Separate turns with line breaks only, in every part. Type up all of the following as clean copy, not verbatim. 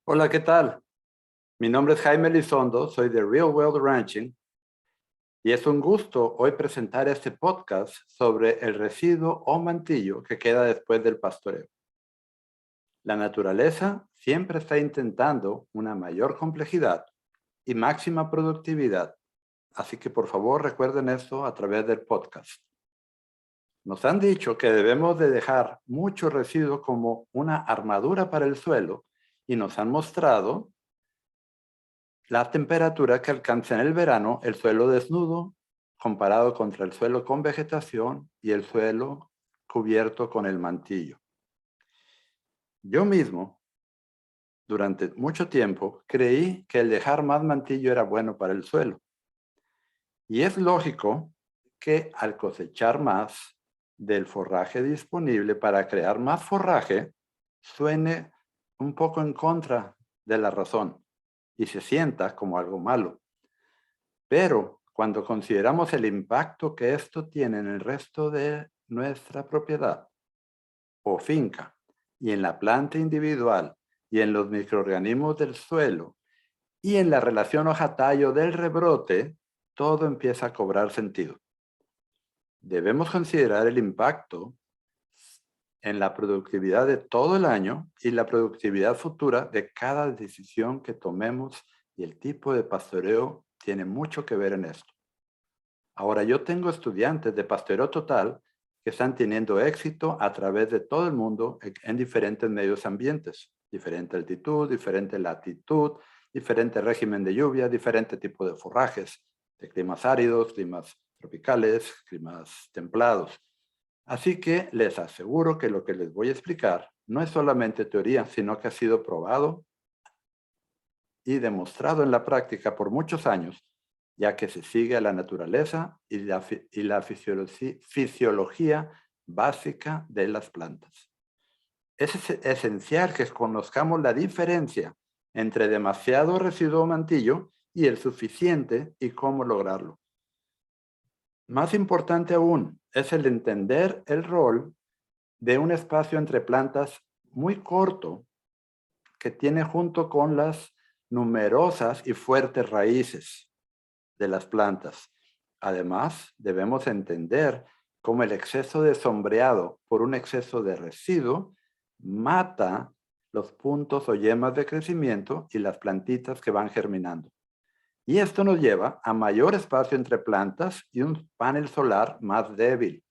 Hola, ¿qué tal? Mi nombre es Jaime Elizondo, soy de Real World Ranching y es un gusto hoy presentar este podcast sobre el residuo o mantillo que queda después del pastoreo. La naturaleza siempre está intentando una mayor complejidad y máxima productividad, así que por favor recuerden esto a través del podcast. Nos han dicho que debemos de dejar mucho residuo como una armadura para el suelo y nos han mostrado la temperatura que alcanza en el verano el suelo desnudo comparado contra el suelo con vegetación y el suelo cubierto con el mantillo. Yo mismo, durante mucho tiempo, creí que el dejar más mantillo era bueno para el suelo. Y es lógico que al cosechar más del forraje disponible para crear más forraje, suene un poco en contra de la razón y se sienta como algo malo. Pero cuando consideramos el impacto que esto tiene en el resto de nuestra propiedad o finca y en la planta individual y en los microorganismos del suelo y en la relación hoja-tallo del rebrote, todo empieza a cobrar sentido. Debemos considerar el impacto en la productividad de todo el año y la productividad futura de cada decisión que tomemos, y el tipo de pastoreo tiene mucho que ver en esto. Ahora, yo tengo estudiantes de pastoreo total que están teniendo éxito a través de todo el mundo en diferentes medios ambientes, diferente altitud, diferente latitud, diferente régimen de lluvia, diferente tipo de forrajes, de climas áridos, climas tropicales, climas templados. Así que les aseguro que lo que les voy a explicar no es solamente teoría, sino que ha sido probado y demostrado en la práctica por muchos años, ya que se sigue a la naturaleza y la fisiología básica de las plantas. Es esencial que conozcamos la diferencia entre demasiado residuo mantillo y el suficiente y cómo lograrlo. Más importante aún es el entender el rol de un espacio entre plantas muy corto que tiene junto con las numerosas y fuertes raíces de las plantas. Además, debemos entender cómo el exceso de sombreado por un exceso de residuo mata los puntos o yemas de crecimiento y las plantitas que van germinando. Y esto nos lleva a mayor espacio entre plantas y un panel solar más débil,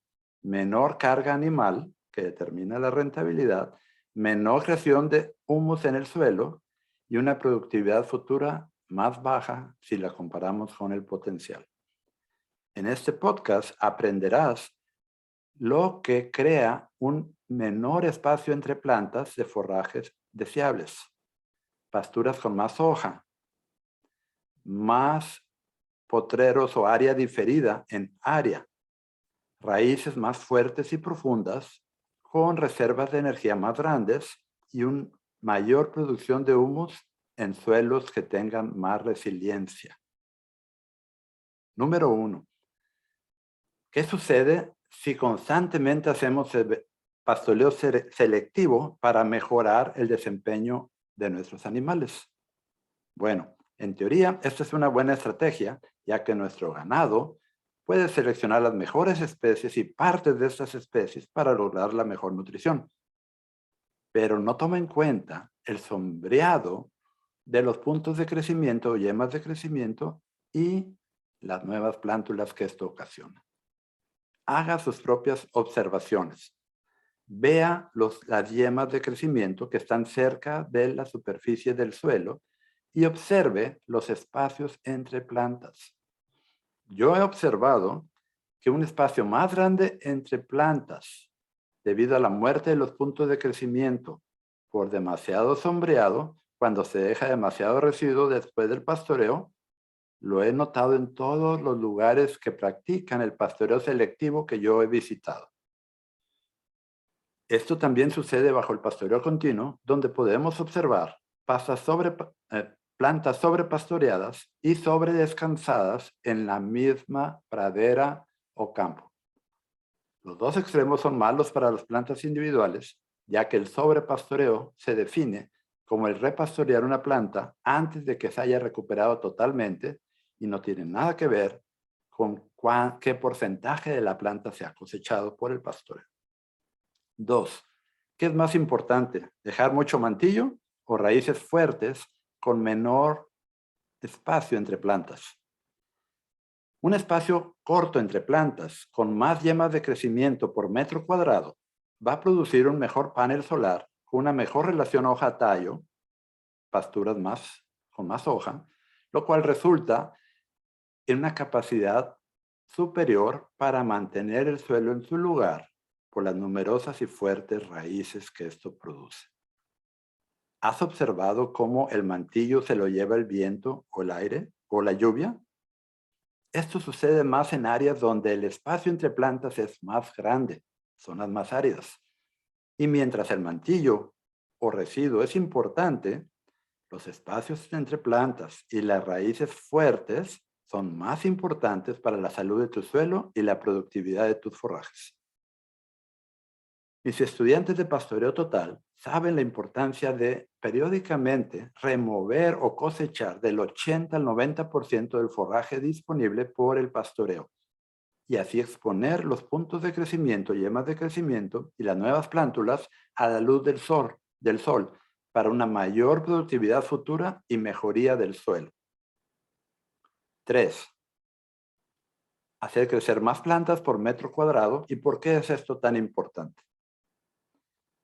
menor carga animal, que determina la rentabilidad, menor creación de humus en el suelo y una productividad futura más baja si la comparamos con el potencial. En este podcast aprenderás lo que crea un menor espacio entre plantas de forrajes deseables, pasturas con más hoja, más potreros o área diferida en área, raíces más fuertes y profundas, con reservas de energía más grandes y una mayor producción de humus en suelos que tengan más resiliencia. Número 1. ¿Qué sucede si constantemente hacemos pastoreo selectivo para mejorar el desempeño de nuestros animales? Bueno, en teoría, esta es una buena estrategia, ya que nuestro ganado puede seleccionar las mejores especies y partes de estas especies para lograr la mejor nutrición. Pero no toma en cuenta el sombreado de los puntos de crecimiento o yemas de crecimiento y las nuevas plántulas que esto ocasiona. Haga sus propias observaciones. Vea las yemas de crecimiento que están cerca de la superficie del suelo y observe los espacios entre plantas. Yo he observado que un espacio más grande entre plantas, debido a la muerte de los puntos de crecimiento por demasiado sombreado, cuando se deja demasiado residuo después del pastoreo, lo he notado en todos los lugares que practican el pastoreo selectivo que yo he visitado. Esto también sucede bajo el pastoreo continuo, donde podemos observar plantas sobrepastoreadas y sobredescansadas en la misma pradera o campo. Los dos extremos son malos para las plantas individuales, ya que el sobrepastoreo se define como el repastorear una planta antes de que se haya recuperado totalmente y no tiene nada que ver con qué porcentaje de la planta se ha cosechado por el pastoreo. 2. ¿Qué es más importante? ¿Dejar mucho mantillo o raíces fuertes con menor espacio entre plantas? Un espacio corto entre plantas con más yemas de crecimiento por metro cuadrado va a producir un mejor panel solar con una mejor relación hoja-tallo, pasturas con más hoja, lo cual resulta en una capacidad superior para mantener el suelo en su lugar por las numerosas y fuertes raíces que esto produce. ¿Has observado cómo el mantillo se lo lleva el viento o el aire o la lluvia? Esto sucede más en áreas donde el espacio entre plantas es más grande, zonas más áridas. Y mientras el mantillo o residuo es importante, los espacios entre plantas y las raíces fuertes son más importantes para la salud de tu suelo y la productividad de tus forrajes. Mis estudiantes de pastoreo total saben la importancia de periódicamente remover o cosechar del 80 al 90% del forraje disponible por el pastoreo y así exponer los puntos de crecimiento, yemas de crecimiento y las nuevas plántulas a la luz del sol para una mayor productividad futura y mejoría del suelo. 3. Hacer crecer más plantas por metro cuadrado. ¿Y por qué es esto tan importante?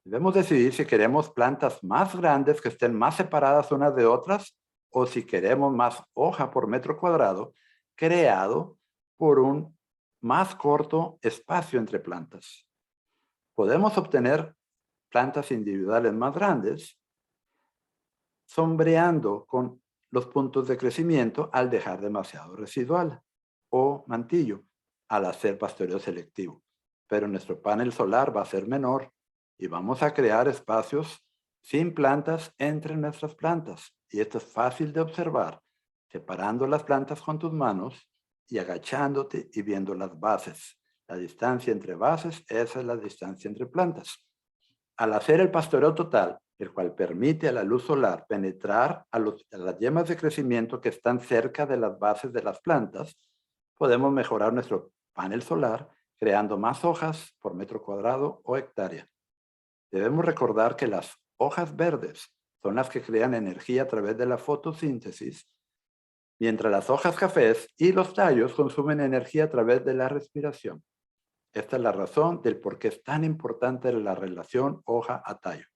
Debemos decidir si queremos plantas más grandes que estén más separadas unas de otras o si queremos más hoja por metro cuadrado creado por un más corto espacio entre plantas. Podemos obtener plantas individuales más grandes sombreando con los puntos de crecimiento al dejar demasiado residual o mantillo al hacer pastoreo selectivo. Pero nuestro panel solar va a ser menor y vamos a crear espacios sin plantas entre nuestras plantas. Y esto es fácil de observar, separando las plantas con tus manos y agachándote y viendo las bases. La distancia entre bases, esa es la distancia entre plantas. Al hacer el pastoreo total, el cual permite a la luz solar penetrar a las yemas de crecimiento que están cerca de las bases de las plantas, podemos mejorar nuestro panel solar creando más hojas por metro cuadrado o hectárea. Debemos recordar que las hojas verdes son las que crean energía a través de la fotosíntesis, mientras las hojas cafés y los tallos consumen energía a través de la respiración. Esta es la razón del por qué es tan importante la relación hoja a tallo.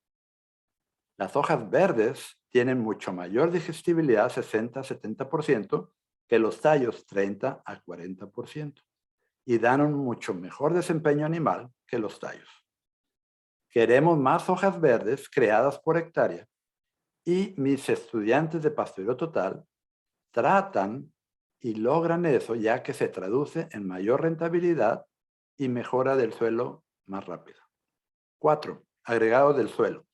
Las hojas verdes tienen mucho mayor digestibilidad, 60-70%, que los tallos, 30-40%, y dan un mucho mejor desempeño animal que los tallos. Queremos más hojas verdes creadas por hectárea y mis estudiantes de pastoreo total tratan y logran eso ya que se traduce en mayor rentabilidad y mejora del suelo más rápido. 4. Agregados del suelo.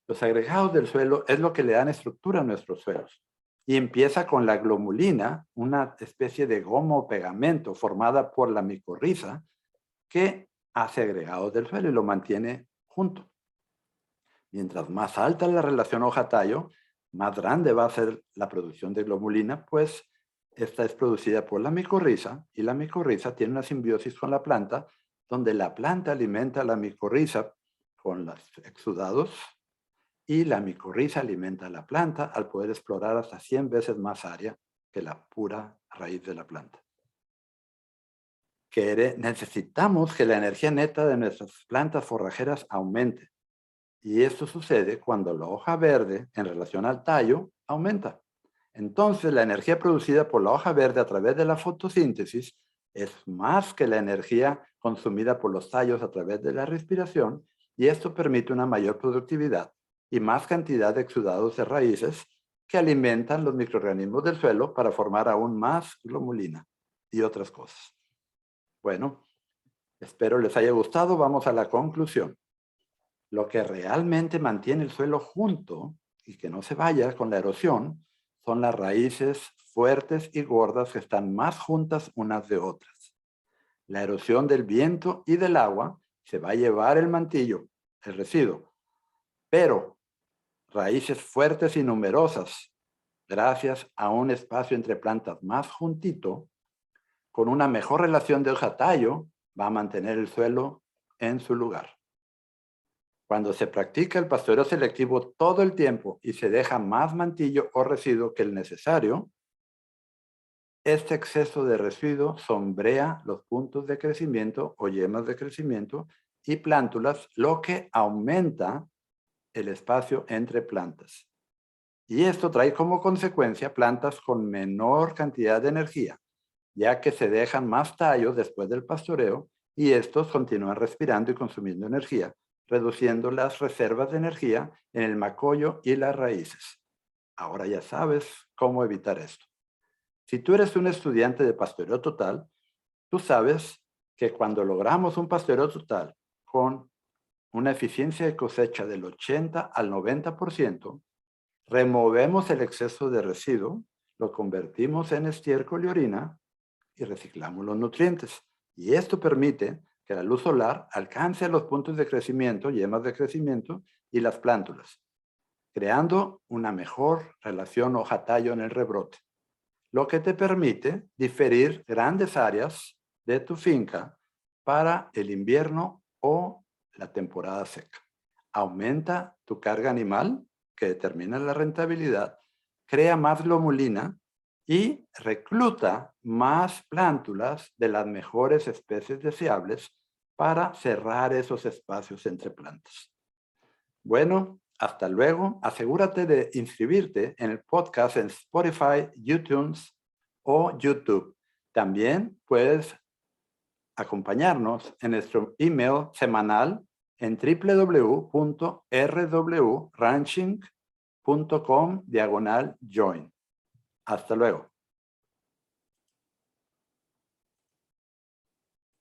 Los agregados del suelo es lo que le dan estructura a nuestros suelos. Y empieza con la glomulina, una especie de goma o pegamento formada por la micorriza que hace agregados del suelo y lo mantiene junto. Mientras más alta la relación hoja-tallo, más grande va a ser la producción de glomulina, pues esta es producida por la micorriza y la micorriza tiene una simbiosis con la planta, donde la planta alimenta a la micorriza con los exudados y la micorriza alimenta a la planta al poder explorar hasta 100 veces más área que la pura raíz de la planta. Necesitamos que la energía neta de nuestras plantas forrajeras aumente. Y esto sucede cuando la hoja verde en relación al tallo aumenta. Entonces la energía producida por la hoja verde a través de la fotosíntesis es más que la energía consumida por los tallos a través de la respiración y esto permite una mayor productividad y más cantidad de exudados de raíces que alimentan los microorganismos del suelo para formar aún más glomulina y otras cosas. Bueno, espero les haya gustado. Vamos a la conclusión. Lo que realmente mantiene el suelo junto y que no se vaya con la erosión son las raíces fuertes y gordas que están más juntas unas de otras. La erosión del viento y del agua se va a llevar el mantillo, el residuo, pero raíces fuertes y numerosas, gracias a un espacio entre plantas más juntito, con una mejor relación de hoja-tallo, va a mantener el suelo en su lugar. Cuando se practica el pastoreo selectivo todo el tiempo y se deja más mantillo o residuo que el necesario, este exceso de residuo sombrea los puntos de crecimiento o yemas de crecimiento y plántulas, lo que aumenta el espacio entre plantas. Y esto trae como consecuencia plantas con menor cantidad de energía, ya que se dejan más tallos después del pastoreo y estos continúan respirando y consumiendo energía, reduciendo las reservas de energía en el macollo y las raíces. Ahora ya sabes cómo evitar esto. Si tú eres un estudiante de pastoreo total, tú sabes que cuando logramos un pastoreo total con una eficiencia de cosecha del 80 al 90%, removemos el exceso de residuo, lo convertimos en estiércol y orina y reciclamos los nutrientes. Y esto permite que la luz solar alcance a los puntos de crecimiento, yemas de crecimiento y las plántulas, creando una mejor relación hoja-tallo en el rebrote, lo que te permite diferir grandes áreas de tu finca para el invierno o la temporada seca. Aumenta tu carga animal, que determina la rentabilidad, crea más lomulina y recluta más plántulas de las mejores especies deseables para cerrar esos espacios entre plantas. Bueno, hasta luego. Asegúrate de inscribirte en el podcast en Spotify, iTunes o YouTube. También puedes acompañarnos en nuestro email semanal en www.rwranching.com/join. Hasta luego.